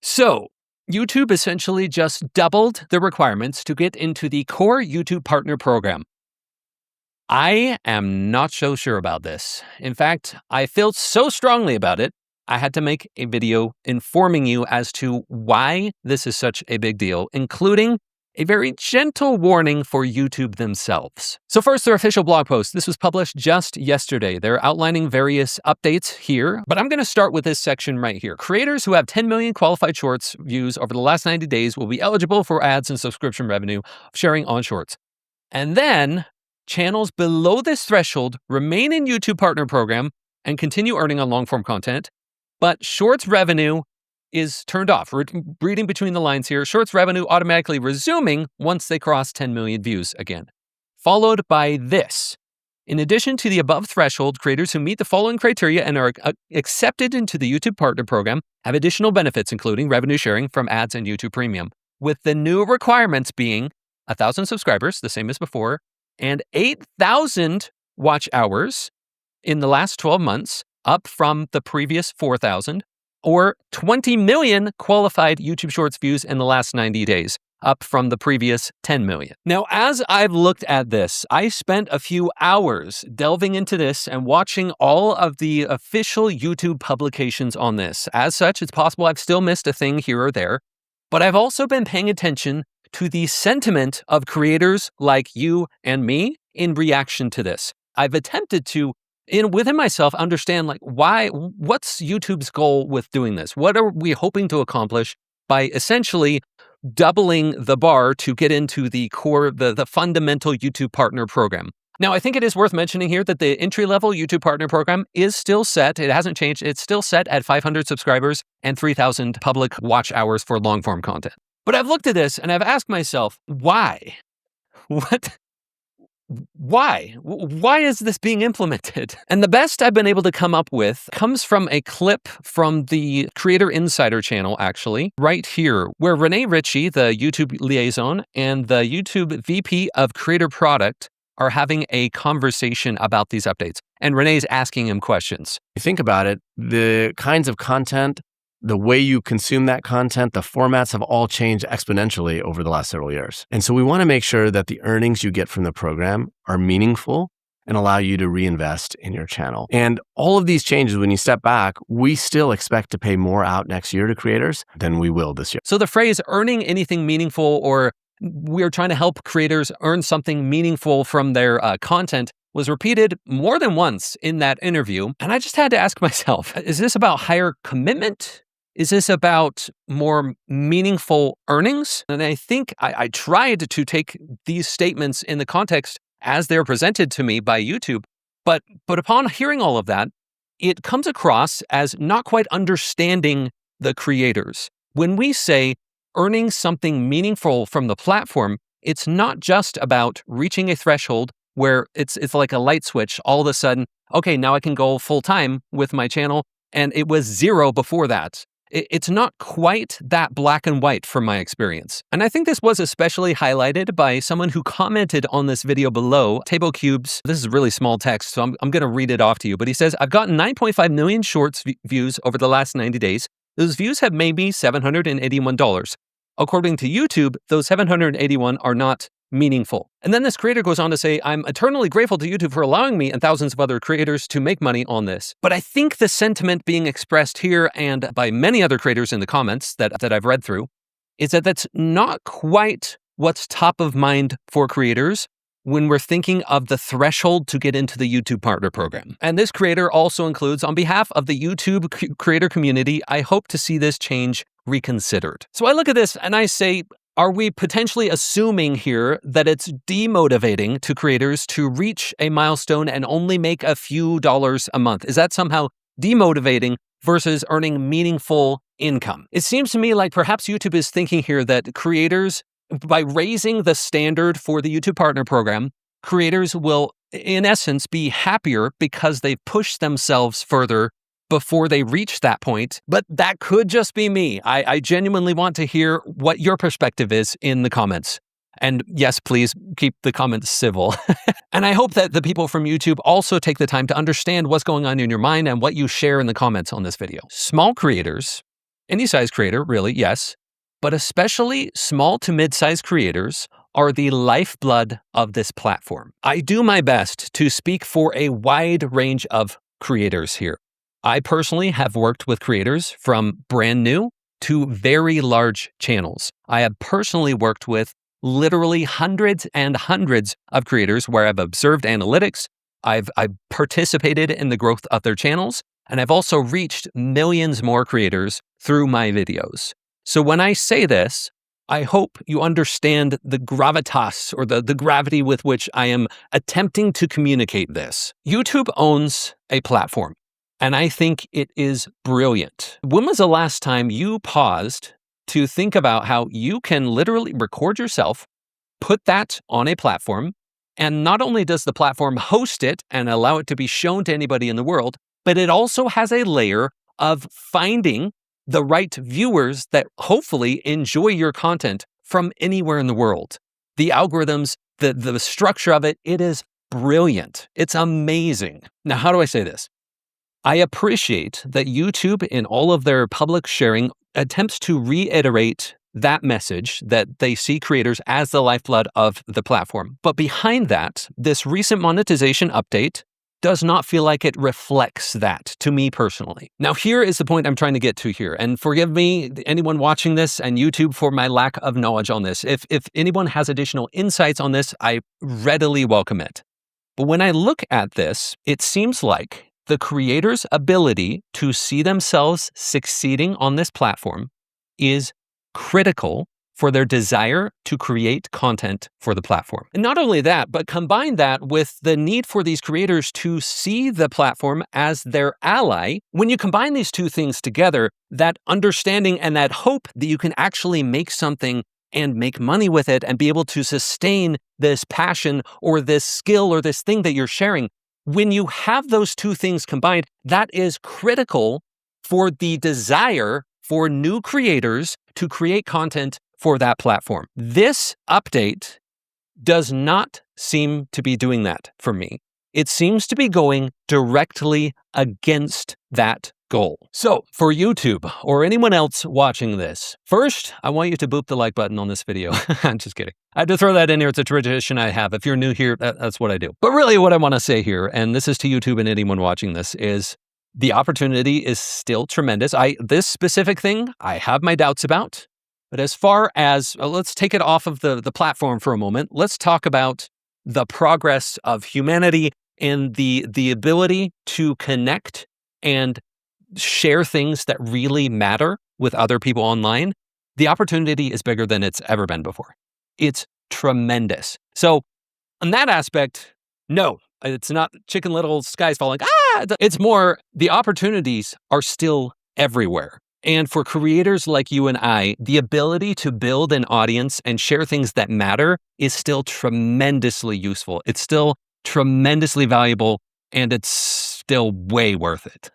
So, YouTube essentially just doubled the requirements to get into the core YouTube Partner Program. I am not so sure about this. In fact, I feel so strongly about it, I had to make a video informing you as to why this is such a big deal, including a very gentle warning for YouTube themselves. So first, their official blog post. This was published just yesterday. They're outlining various updates here, but I'm going to start with this section right here. Creators who have 10 million qualified Shorts views over the last 90 days will be eligible for ads and subscription revenue sharing on Shorts. And then channels below this threshold remain in YouTube Partner Program and continue earning on long-form content, but Shorts revenue is turned off. We're reading between the lines here. Shorts revenue automatically resuming once they cross 10 million views again. Followed by this. In addition to the above threshold, creators who meet the following criteria and are accepted into the YouTube Partner Program have additional benefits, including revenue sharing from ads and YouTube Premium, with the new requirements being 1,000 subscribers, the same as before, and 8,000 watch hours in the last 12 months, up from the previous 4,000, or 20 million qualified YouTube Shorts views in the last 90 days, up from the previous 10 million. Now, as I've looked at this, I spent a few hours delving into this and watching all of the official YouTube publications on this. As such, it's possible I've still missed a thing here or there, but I've also been paying attention to the sentiment of creators like you and me in reaction to this. I've attempted to within myself, understand what's YouTube's goal with doing this? What are we hoping to accomplish by essentially doubling the bar to get into the core, the fundamental YouTube Partner Program? Now, I think it is worth mentioning here that the entry-level YouTube Partner Program is still set. It hasn't changed. It's still set at 500 subscribers and 3,000 public watch hours for long-form content. But I've looked at this and I've asked myself, why? Why? Why is this being implemented? And the best I've been able to come up with comes from a clip from the Creator Insider channel, actually, right here, where Renee Ritchie, the YouTube liaison, and the YouTube VP of Creator Product are having a conversation about these updates. And Renee's asking him questions. You think about it, the kinds of content, the way you consume that content, the formats have all changed exponentially over the last several years. And so we want to make sure that the earnings you get from the program are meaningful and allow you to reinvest in your channel. And all of these changes, when you step back, we still expect to pay more out next year to creators than we will this year. So the phrase earning anything meaningful, or we're trying to help creators earn something meaningful from their content, was repeated more than once in that interview. And I just had to ask myself, is this about higher commitment? Is this about more meaningful earnings? And I think I tried to take these statements in the context as they're presented to me by YouTube. But upon hearing all of that, it comes across as not quite understanding the creators. When we say earning something meaningful from the platform, it's not just about reaching a threshold where it's like a light switch. All of a sudden, okay, now I can go full time with my channel, and it was zero before that. It's not quite that black and white from my experience. And I think this was especially highlighted by someone who commented on this video below, Table Cubes. This is really small text, so I'm going to read it off to you. But he says, I've gotten 9.5 million Shorts views over the last 90 days. Those views have made me $781. According to YouTube, those 781 are not meaningful. And then this creator goes on to say, I'm eternally grateful to YouTube for allowing me and thousands of other creators to make money on this. But I think the sentiment being expressed here and by many other creators in the comments that I've read through is that that's not quite what's top of mind for creators when we're thinking of the threshold to get into the YouTube Partner Program. And this creator also includes, on behalf of the YouTube creator community, I hope to see this change reconsidered. So I look at this and I say, are we potentially assuming here that it's demotivating to creators to reach a milestone and only make a few dollars a month? Is that somehow demotivating versus earning meaningful income? It seems to me like perhaps YouTube is thinking here that creators, by raising the standard for the YouTube Partner Program, creators will, in essence, be happier because they've pushed themselves further before they reach that point. But that could just be me. I genuinely want to hear what your perspective is in the comments. And yes, please keep the comments civil. And I hope that the people from YouTube also take the time to understand what's going on in your mind and what you share in the comments on this video. Small creators Any size creator, really, yes. But especially small to mid-sized creators are the lifeblood of this platform. I do my best to speak for a wide range of creators here. I personally have worked with creators from brand new to very large channels. I have personally worked with literally hundreds and hundreds of creators where I've observed analytics, I've participated in the growth of their channels, and I've also reached millions more creators through my videos. So when I say this, I hope you understand the gravitas or the gravity with which I am attempting to communicate this. YouTube owns a platform, and I think it is brilliant. When was the last time you paused to think about how you can literally record yourself, put that on a platform, and not only does the platform host it and allow it to be shown to anybody in the world, but it also has a layer of finding the right viewers that hopefully enjoy your content from anywhere in the world. The algorithms, the structure of it, it is brilliant. It's amazing. Now, how do I say this? I appreciate that YouTube, in all of their public sharing, attempts to reiterate that message that they see creators as the lifeblood of the platform. But behind that, this recent monetization update does not feel like it reflects that to me personally. Now, here is the point I'm trying to get to here. And forgive me, anyone watching this and YouTube, for my lack of knowledge on this. If anyone has additional insights on this, I readily welcome it. But when I look at this, it seems like the creator's ability to see themselves succeeding on this platform is critical for their desire to create content for the platform. And not only that, but combine that with the need for these creators to see the platform as their ally. When you combine these two things together, that understanding and that hope that you can actually make something and make money with it and be able to sustain this passion or this skill or this thing that you're sharing, when you have those two things combined, that is critical for the desire for new creators to create content for that platform. This update does not seem to be doing that for me. It seems to be going directly against that goal. So for YouTube or anyone else watching this, first, I want you to boop the like button on this video. I'm just kidding. I had to throw that in here. It's a tradition I have. If you're new here, that's what I do. But really what I want to say here, and this is to YouTube and anyone watching this, is the opportunity is still tremendous. This specific thing, I have my doubts about. But as far as, let's take it off of the platform for a moment. Let's talk about the progress of humanity and the ability to connect and share things that really matter with other people online. The opportunity is bigger than it's ever been before. It's tremendous. So on that aspect, no, it's not Chicken Little, skies falling. It's more the opportunities are still everywhere. And for creators like you and I, the ability to build an audience and share things that matter is still tremendously useful. It's still tremendously valuable, and it's still way worth it.